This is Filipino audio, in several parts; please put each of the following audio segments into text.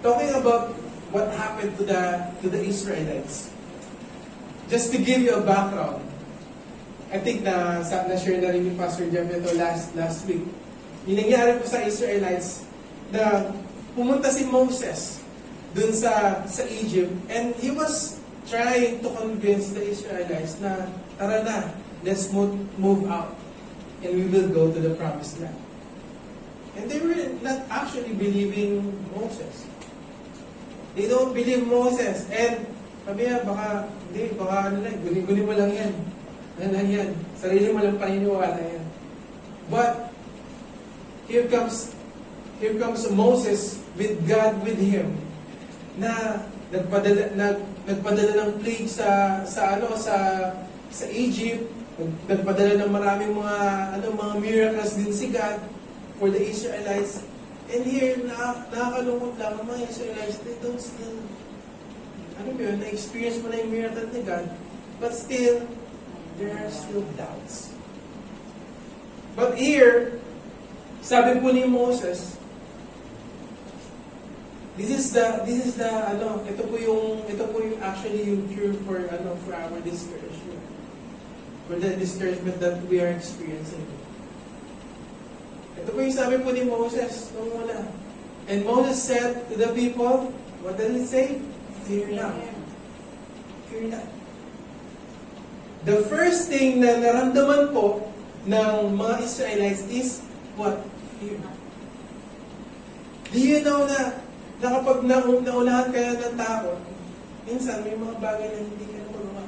talking about what happened to the Israelites. Just to give you a background, I think na-share na rin ni Pastor Jeff ito last week. Yung nangyari po sa Israelites, na pumunta si Moses dun sa Egypt, and he was trying to convince the Israelites na, tara na, let's move out, and we will go to the promised land. And they were not actually believing Moses. They don't believe Moses. And sabi niya, baka guni-guni mo lang yan. Ano lang yan. Sarili mo lang paniniwala yan. But, here comes Moses with God with him, na nagpadala ng plague sa Egypt, nagpadala ng maraming mga miracles din si God for the Israelites. And here, nakakalungkot lang ang mga Israelites, they don't still, na-experience mo na yung miracle ni God, but still, there are still doubts. But here, sabi po ni Moses, ito po yung actually yung cure for our discouragement. For the discouragement that we are experiencing. Ito po yung sabi po ni Moses nung una. And Moses said to the people, what does it say? Fear not. Fear not. The first thing na naramdaman po ng mga Israelites is what? Fear. Do you know na kapag naunahan ka ng takot, minsan may mga bagay na hindi ka na magawa.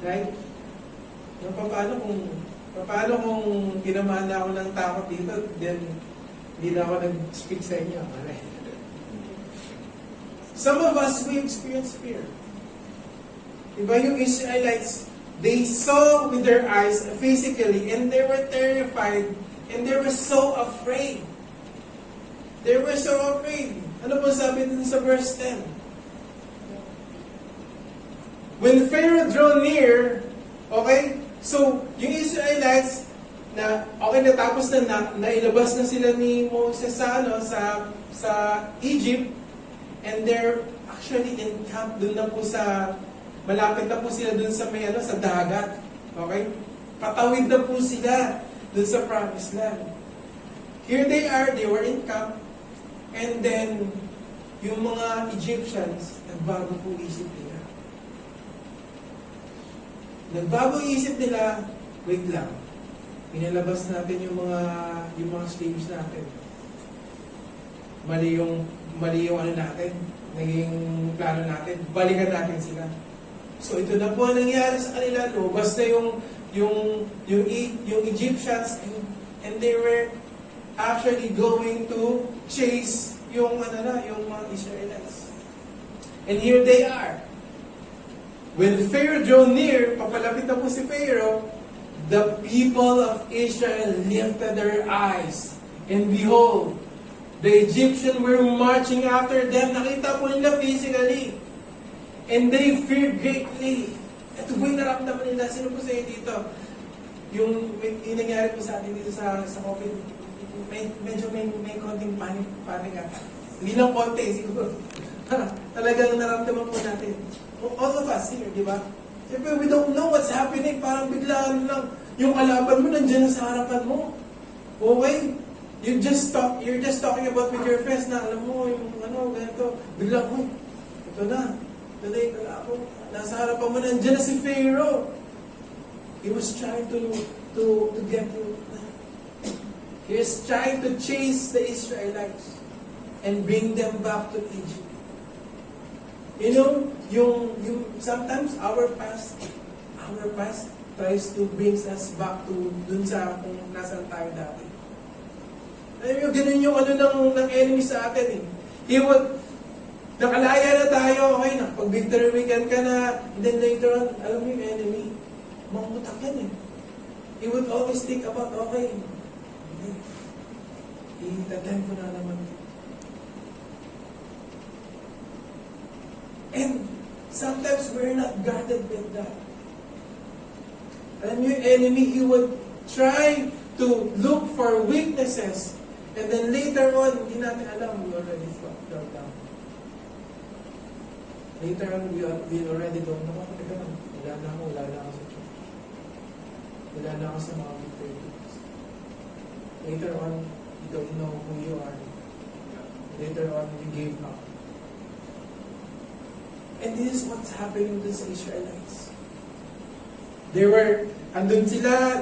Right? Paano kung tinamaan na ako ng takot dito, then hindi na ako nag-speak sa inyo. Right? Some of us, we experience fear. Diba yung Israelites, they saw with their eyes physically, and they were terrified, and they were so afraid. They were so afraid. Ano po sabi dun sa verse 10? When Pharaoh drew near, okay, so yung Israelites, natapos na ilabas na sila ni Moses sa Egypt, and they're actually encamped dun na po malapit na po sila dun sa sa dagat. Okay? Patawid na po sila dun sa promised land. Here they are, they were encamped, and then yung mga Egyptians, nagbago po isip nila. Nagbago isip nila, wait lang, pinalabas natin yung mga slaves natin. Mali yung natin, naging plano natin, balikan natin sila. So ito na po ang nangyari sa kanila, no? Basta yung Egyptians, and they were actually going to chase yung mga Israelites. And here they are. When Pharaoh drew near, papalapit na po si Pharaoh, the people of Israel lifted their eyes, and behold, the Egyptians were marching after them. Nakita po nila physically. And they feared greatly. Ito po yung naramdaman nila. Sino po sa iyo dito? Yung nangyari po sa atin dito sa COVID, medyo may konting panic ata. Hindi lang konti, siguro. Talagang naramdaman po natin. All of us here, di ba? Siyempre, we don't know what's happening. Parang biglaan lang. Yung kalaban mo, nandiyan na sa harapan mo. Okay? You're just talking about with your friends na, alam mo, yung ganito. Biglang, ito na. Tuloy, nasa harapan mo, nandiyan na si Pharaoh. He was trying to get you. He was trying to chase the Israelites and bring them back to Egypt. You know, yung sometimes our past tries to bring us back to dun sa kung nasaan tayo dati. Alam nyo, ganun yung ng enemy sa atin eh. He would, nakalaya na tayo, okay na, pag victory weekend ka na, and then later on, alam mo yung enemy, mangutak yan eh. He would always think about, okay, itatime ko na naman. And sometimes we're not guarded with that. Alam mo yung enemy, he would try to look for weaknesses, and then later on, hindi natin alam, we already fell down. Later on, we already don't know, wala na ako sa church. Wala na ako sa mga victorious. Later on, you don't know who you are. Later on, you gave up. And this is what's happening to the Israelites. Andun sila,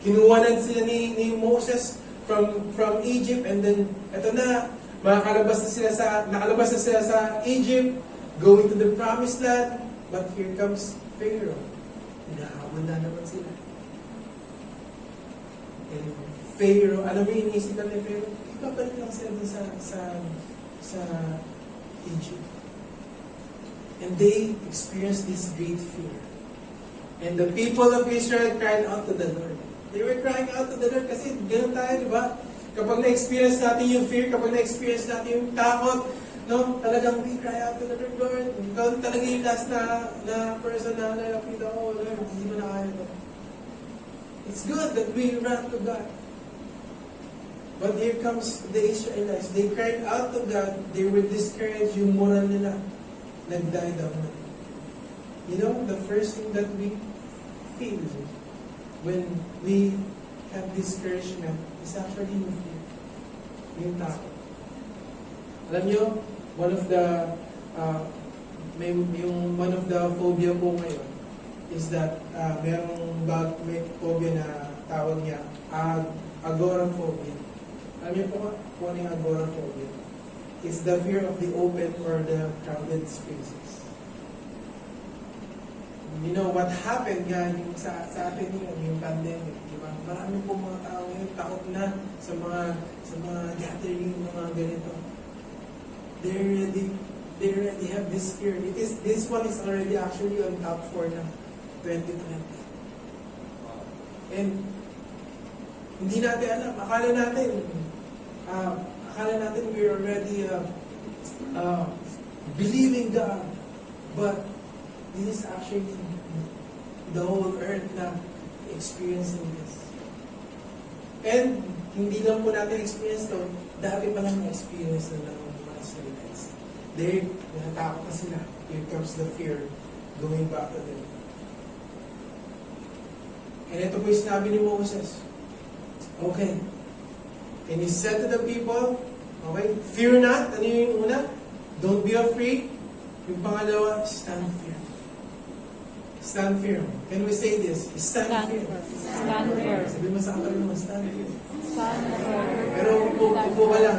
kinuwanan sila ni Moses from Egypt, and then, eto na, nakalabas na sila sa Egypt, going to the promised land, but here comes Pharaoh. Hinahabol na naman sila. And Pharaoh, alam mo yung inisip ni Pharaoh? Ipapalik lang sila sa Egypt. And they experienced this great fear. And the people of Israel cried out to the Lord. They were crying out to the Lord kasi ganoon tayo, di ba? Kapag na-experience natin yung fear, kapag na-experience natin yung takot, no, talagang we cry out to the Lord, Lord. Ikaw talaga yung last na person na nalapit ako, Lord, hindi mo na kaya ito. It's good that we run to God. But here comes the Israelites. They cried out to God. They were discouraged. Yung moral nila nag-die down. You know, the first thing that we feel when we have discouragement is actually yung fear. Yung takot. Alam nyo, one of the phobia po ngayon is that may phobia na tawag niya agoraphobia. Alam niyo po kung ano yung agoraphobia? It's the fear of the open or the crowded spaces. You know, what happened nga yung sa atin yung pandemic, di ba? Marami po mga tao ngayon takot na sa mga gathering, mga ganito. They already have this fear. This one is already actually on top 4 na 2020. And hindi natin alam. Akala natin we're already believing God. But this is actually the whole earth na experiencing this. And hindi lang po natin experience to, dati pa lang na-experience na ng mga Israelites. Natakot na sila. Here comes the fear going back to them. And ito po yung sinabi ni Moses. Okay. And he said to the people, okay, fear not. Ano yung una? Don't be afraid. Yung pangalawa, stand firm. Stand firm. Can we say this? Stand firm. Stand firm. Sabi mo sa kapal mo, stand firm. Stand firm. Pero upo ka lang.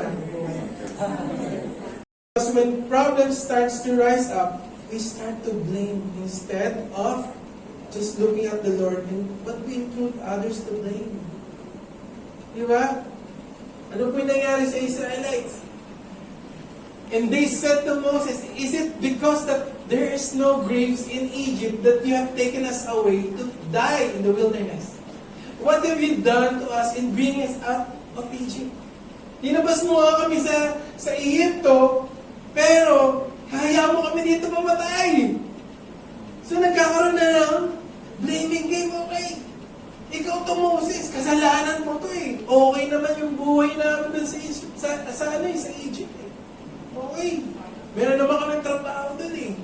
Because when problems starts to rise up, we start to blame instead of just looking at the Lord, but we include others to blame. Di ba? Ano po yung nangyari sa Israelites? And they said to Moses, is it because that there is no graves in Egypt that you have taken us away to die in the wilderness? What have you done to us in bringing us out of Egypt? Dinabas mo nga kami sa Egypto, pero hayaan mo kami dito mamatay. So nagkakaroon na ng blaming game, okay? Ikaw to Moses, kasalanan mo to eh. Okay naman yung buhay namin dun sa Egypt eh. Okay. Meron naman kami trabaho dun eh.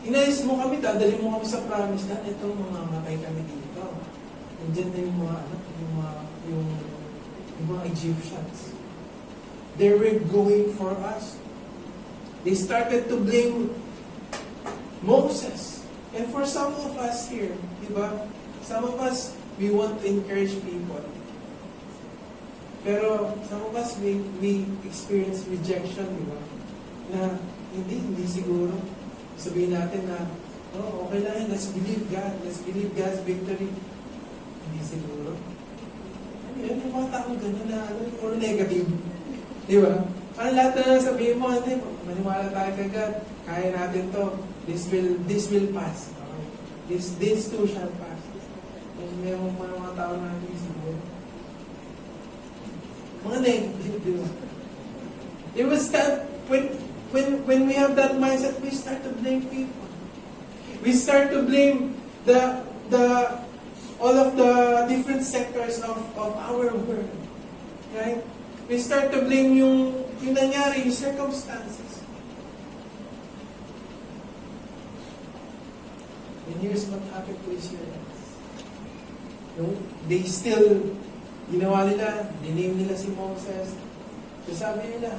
Inayos mo kami, dadali mo kami sa promise na itong mga matay kami dito. Nandiyan na yung mga Egyptians. They were going for us. They started to blame Moses. And for some of us here, di ba? Some of us, we want to encourage people. Pero some of us, we experience rejection, di ba? Na hindi siguro. Sabihin natin na, oh, okay lang yan, let's believe God. Let's believe God's victory. Hindi siguro. Yan yung mga taong gano'n na, or negative. Di ba? Parang lahat na sabihin mo, hindi, maniwala tayo kay God. Kaya natin to. This will pass. Okay? This too shall pass. Kung may mga tao na hindi siguro. Mga negative, di ba? It will start, when we have that mindset, we start to blame people. We start to blame all of the different sectors of our world. Right? We start to blame yung nangyari, yung circumstances. And here's what happened to Israelites. No? They still, ginawa nila, diname nila si Moses. So sabi nila,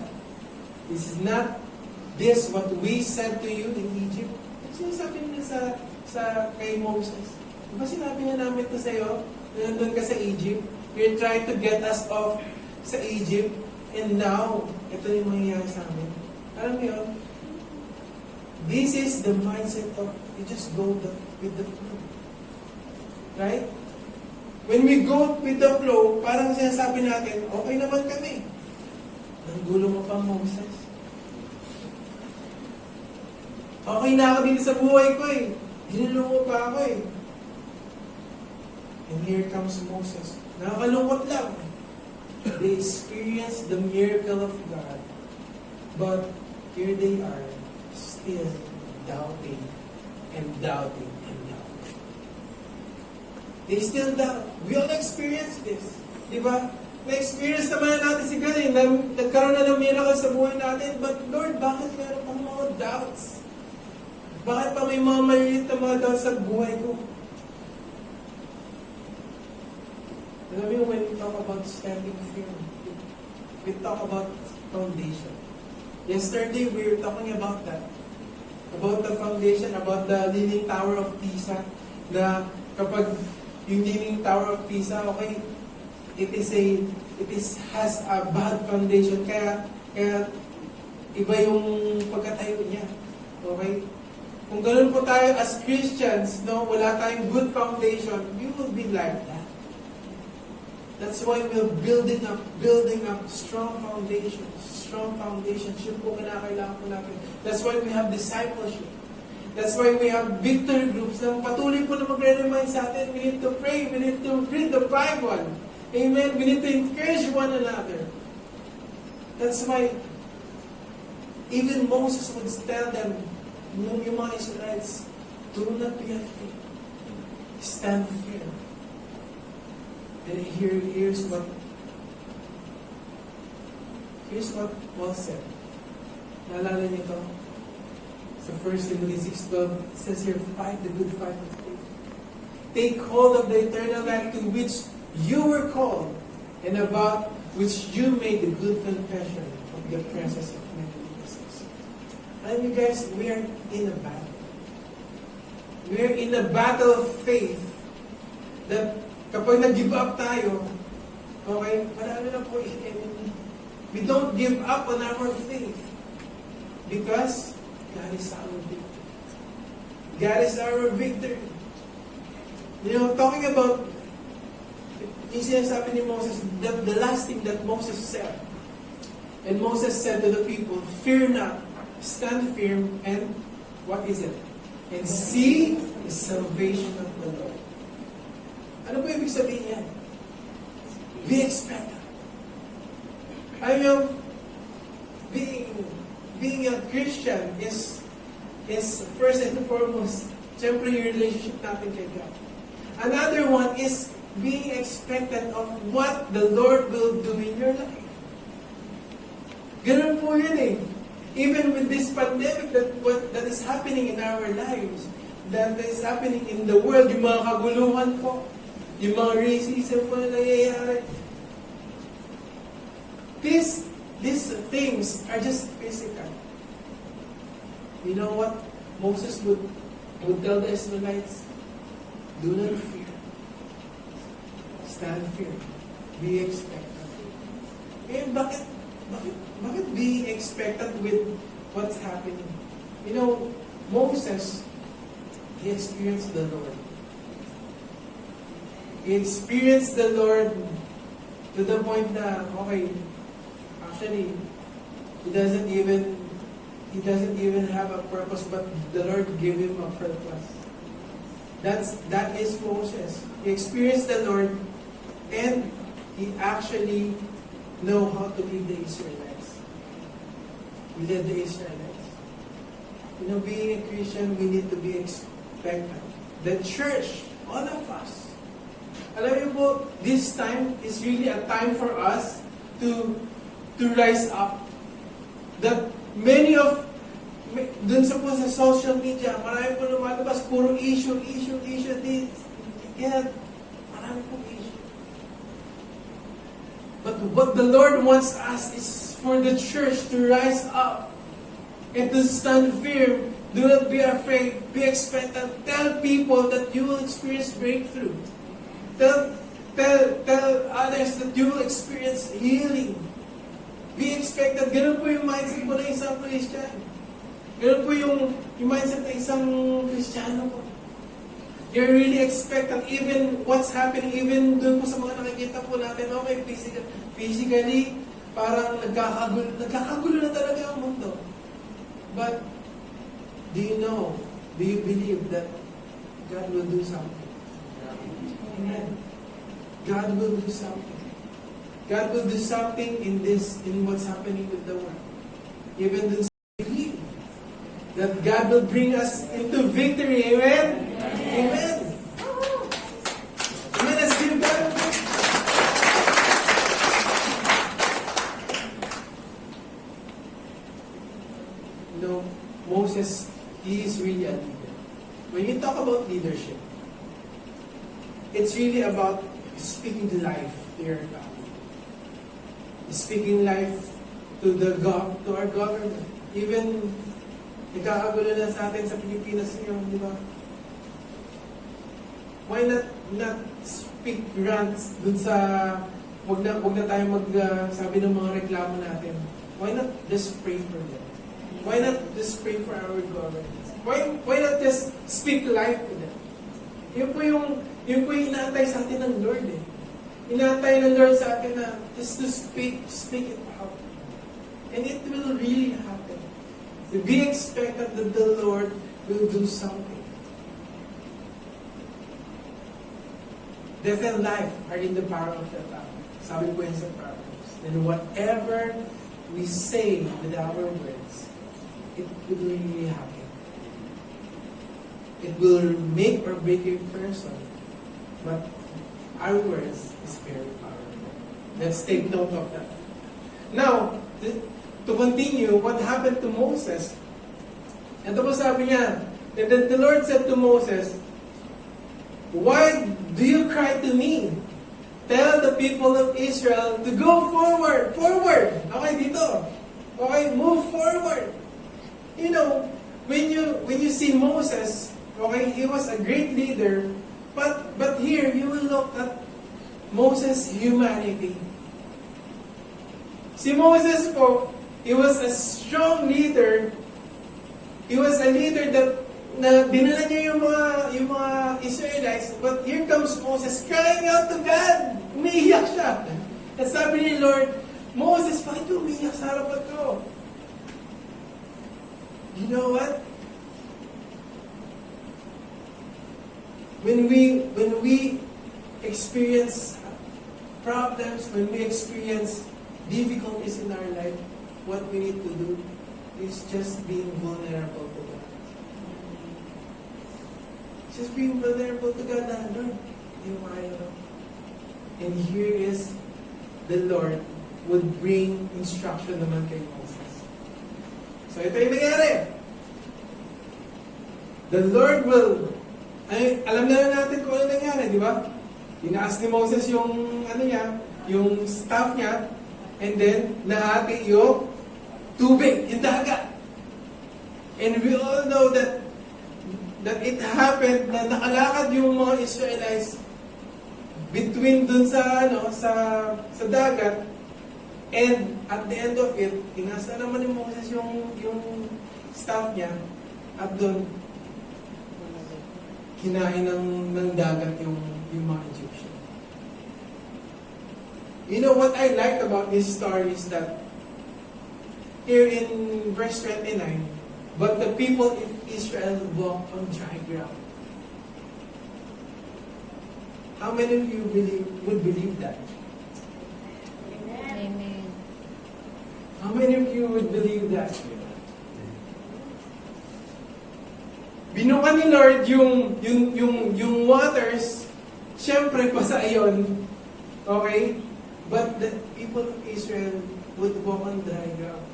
this is not this what we said to you in Egypt. Sinasabi nila sa kay Moses. Diba sinabi nga namin ito sa'yo, na nandun ka sa Egypt, you're trying to get us off sa Egypt, and now, ito yung mangyayari sa amin. Alam mo yun? This is the mindset of, you just go with the flow. Right? When we go with the flow, parang sinasabi natin, okay naman kami. Nanggulo mo pa, Moses. Okay na ako dito sa buhay ko eh. Ginulo mo pa ako eh. And here comes Moses. Nakakalungkot lang. They experienced the miracle of God. But here they are, still doubting and doubting and doubting. They still doubt. We all experience this. Diba? Na-experience naman natin si God eh. Nagkaroon na ng miracle sa buhay natin. But Lord, bakit meron pang mga doubts? Bakit pa may mga maliit na mga doubts sa buhay ko? Alam mo, when we talk about standing firm, we talk about foundation. Yesterday, we were talking about that. About the foundation, about the Leaning Tower of Pisa. Na kapag yung Leaning Tower of Pisa, okay, it has a bad foundation. Kaya iba yung pagkatayo niya. Okay? Kung ganun po tayo as Christians, no, wala tayong good foundation, we will be like that. That's why we're building up strong foundations. Strong foundations. Yun po kinakailangan po natin. That's why we have discipleship. That's why we have victory groups na patuloy po na magre-remind sa atin. We need to pray. We need to read the Bible. Amen. We need to encourage one another. That's why even Moses would tell them, yung mga Israelites, do not be afraid. Stand firm. And here's what Paul said. Naalala niyo ito? Sa 1 Timothy 6:12, it says here, fight the good fight of faith. Take hold of the eternal life to which you were called, and about which you made the good confession of the presence of many witnesses. And you guys, we are in a battle. We are in a battle of faith that kapag nag-give up tayo, okay, marami na po enemy. We don't give up on our faith because God is our victory. God is our victory. You know, talking about yung sinasabi ni Moses, the last thing that Moses said, and Moses said to the people, fear not, stand firm, and what is it? And see the salvation of the Lord. Ano po ibig sabihin yan? Be expectant. I mean, being a Christian is first and foremost, siyempre yung relationship natin kay God. Another one is being expectant of what the Lord will do in your life. Ganun po yun eh. Even with this pandemic that is happening in our lives, that is happening in the world, yung mga kaguluhan po, yung mga racism po na nangyayari. These things are just physical. You know what Moses would tell the Israelites? Do not fear. Stand firm. Be expectant. Eh, bakit be expectant with what's happening? You know, Moses, he experienced the Lord. He experienced the Lord to the point na, okay, actually, he doesn't even have a purpose, but the Lord gave him a purpose. That is Moses. He experienced the Lord, and he actually know how to lead the Israelites. He led the Israelites. You know, being a Christian, we need to be expectant. The church, all of us. Alam niyo po, this time is really a time for us to rise up. That many of dun sa po sa social media, marami po lumalabas, puro issue, kaya marami po issue. But what the Lord wants us is for the church to rise up and to stand firm. Do not be afraid, be expectant. Tell people that you will experience breakthrough. Tell others that you will experience healing. Be expectant. Ganun po yung mindset po ng isang Christian. Ganun po yung mindset ng isang Kristiyano po. You're really expectant, even what's happening, even dun po sa mga nakikita po natin, okay, physically, parang nagkakagulo na talaga ang mundo. But, do you know, do you believe that God will do something? Amen. God will do something. God will do something in what's happening with the world. Even dun sa believe that God will bring us into victory. Amen? Amen. Amen. Let's give God a praise. You know, Moses, he is really a leader. When you talk about leadership, it's really about speaking life to your family. Speaking life to our government. Even, nagkakagulo na sa atin sa Pilipinas ngayon, di ba? Why not speak rants dun sa wag na tayo sabi ng mga reklamo natin. Why not just pray for them? Why not just pray for our government? Why not just speak life to them? Yun po yung inaantay sa atin ng Lord eh. Inaantay ng Lord sa atin na just to speak it out. And it will really happen. To be expected that the Lord will do something. Death and life are in the power of the tongue. Sabi po yun sa Proverbs. And whatever we say with our words, it will really happen. It will make or break a person. But our words is very powerful. Let's take note of that. Now, to continue, what happened to Moses? Ito po sabi niya, the Lord said to Moses, "Why do you cry to me? Tell the people of Israel to go forward. Forward! Okay, dito. Okay, move forward. You know, when you see Moses, okay, he was a great leader, but here you will look at Moses' humanity. Si Moses po, he was a strong leader. He was a leader that na dinala niya yung mga Israelites, but here comes Moses crying out to God. Umiiyak siya. At sabi ni Lord, Moses, bakit umiiyak sa harapan ko? You know what? When we experience problems, when we experience difficulties in our life, what we need to do is just being vulnerable to God. Just being vulnerable to God, Lord, and here is the Lord would bring instruction naman kay Moses. So ito yung nangyari. The Lord will, alam na natin kung ano nangyari, di ba? Inaas ni Moses yung yung staff niya, and then nahati yung tubig, yung dagat. And we all know that it happened na nakalakad yung mga Israelites between dun sa dagat, and at the end of it, inasa naman ni Moses yung staff niya, at dun kinain ng dagat yung mga Egyptian. You know what I liked about this story is that here in verse 29, but the people of Israel walked on dry ground. How many of you would believe that? Amen. How many of you would believe that? Binuka ni Lord yung waters, syempre pasa iyon. Okay? But the people of Israel would walk on dry ground.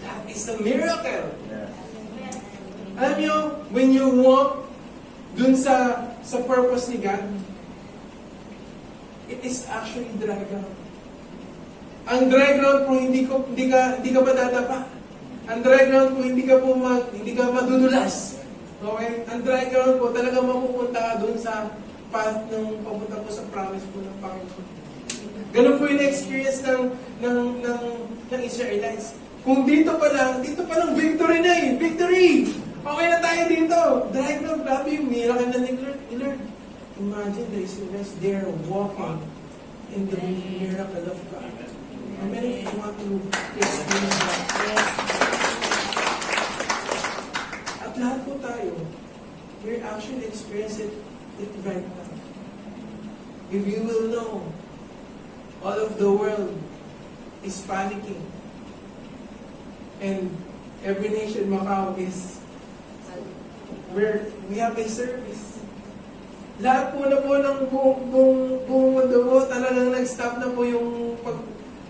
That is a miracle. Yeah. Alam nyo, when you walk dun sa purpose ni God, it is actually dry ground. Ang dry ground po hindi ka madadapa. Ang dry ground po hindi ka madudulas. Okay? Ang dry ground po talaga mapupunta ka dun sa path ng papunta po sa promise po ng Panginoon. Ganun po yung experience ng Israelites. Kung dito pa lang victory na eh. Victory! Okay na tayo dito. Dry ground, grabe yung miracle na ni Lord. Imagine the Israelites, they are walking in the miracle of God. How many of you want to experience that? At lahat po tayo, we're actually experiencing it right now. If you will know, all of the world is panicking. And every nation, Macau, is where we have a service. Lahat po na po ng buong mundo po, talagang nag-stop na po yung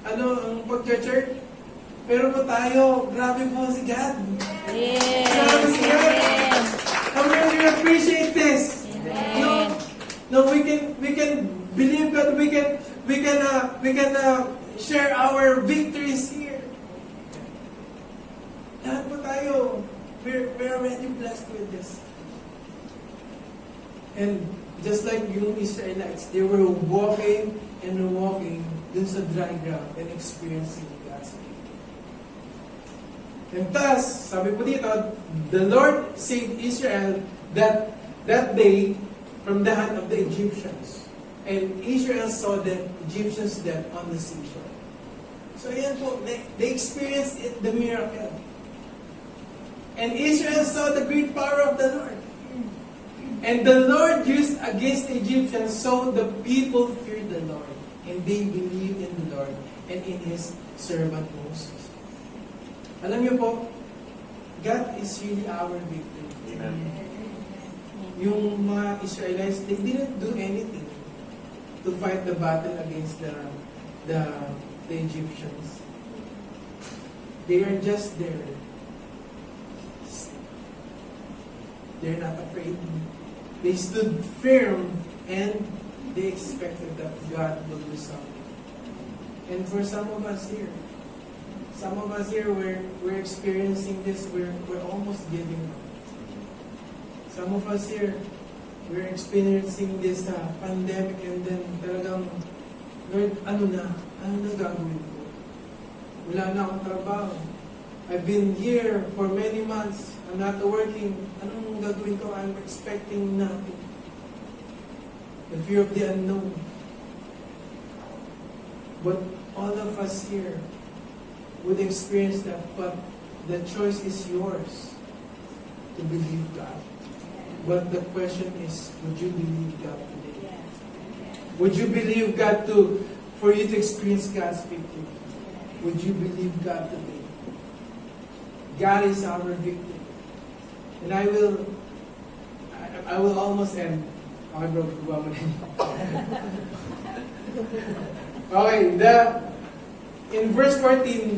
ang pag-church. Pero po tayo, grabe po si God. Yes. Grabe si God. How many appreciate this? Amen. No, we can believe God. We can share our victories here. Lahat po tayo, we're already blessed with this. And just like yung Israelites, they were walking dun sa dry ground and experiencing God's victory. And thus, sabi po dito, the Lord saved Israel that day from the hand of the Egyptians. And Israel saw the Egyptians dead on the seashore. So ayan po, they experienced the miracle. And Israel saw the great power of the Lord. And the Lord used against the Egyptians, so the people feared the Lord. And they believed in the Lord and in His servant Moses. Alam niyo po, God is really our victory. Amen. Yung mga Israelites, they didn't do anything to fight the battle against the Egyptians. They are just there. They're not afraid. They stood firm and they expected that God will do something. And for some of us here, we're experiencing this, we're almost giving up. Some of us here, we're experiencing this pandemic and then talagang, Lord, ano na gagawin ko? Wala na akong trabaho. I've been here for many months. I'm not working. Anong gagawin ko? I'm expecting nothing. The fear of the unknown. But all of us here would experience that. But the choice is yours to believe God. But the question is, would you believe God today? Would you believe God for you to experience God's victory? Would you believe God today? God is our victory. And I will almost end. Okay bro, kuha mo na yun. Okay, in verse 14,